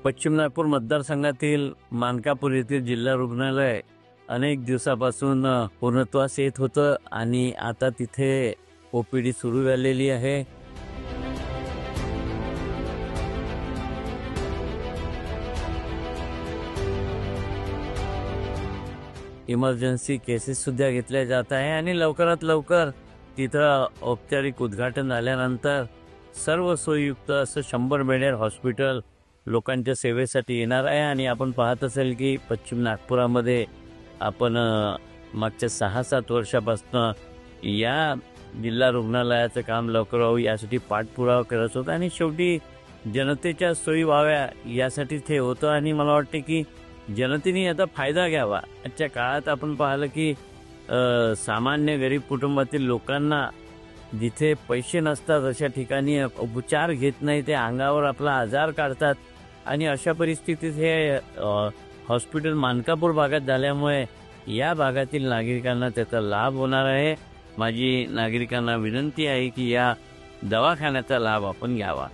पश्चिम नागपूर मतदारसंघातील मानकापूर येथील जिल्हा रुग्णालय अनेक दिवसापासून पूर्णत्वास येत होतं आणि आता तिथे ओपीडी सुरू झालेली आहे। इमर्जन्सी केसेस सुद्धा घेतल्या जात आहे आणि लवकरात लवकर तिथं औपचारिक उद्घाटन झाल्यानंतर सर्व सोयीयुक्त असं 100 बेडेड हॉस्पिटल लोकांच्या सेवेसाठी येणार आहे। आणि आपण पाहत असेल की पश्चिम नागपुरामध्ये आपण मागच्या 6-7 वर्षापासून या जिल्हा रुग्णालयाचं काम लवकर व्हावं यासाठी पाठपुरावा करत होतो आणि शेवटी जनतेच्या सोयी व्हाव्या यासाठी ते होतं। आणि मला वाटते की जनतेने याचा फायदा घ्यावा। आजच्या काळात आपण पाहिलं की सामान्य गरीब कुटुंबातील लोकांना जिथे पैसे नसतात अशा ठिकाणी उपचार घेत नाही, ते अंगावर आपला आजार काढतात आणि अशा परिस्थितीत हे हॉस्पिटल मानकापूर भागात झाल्यामुळे या भागातील नागरिकांना त्याचा लाभ होणार आहे। माझी नागरिकांना विनंती आहे की या दवाखान्याचा लाभ आपण घ्यावा।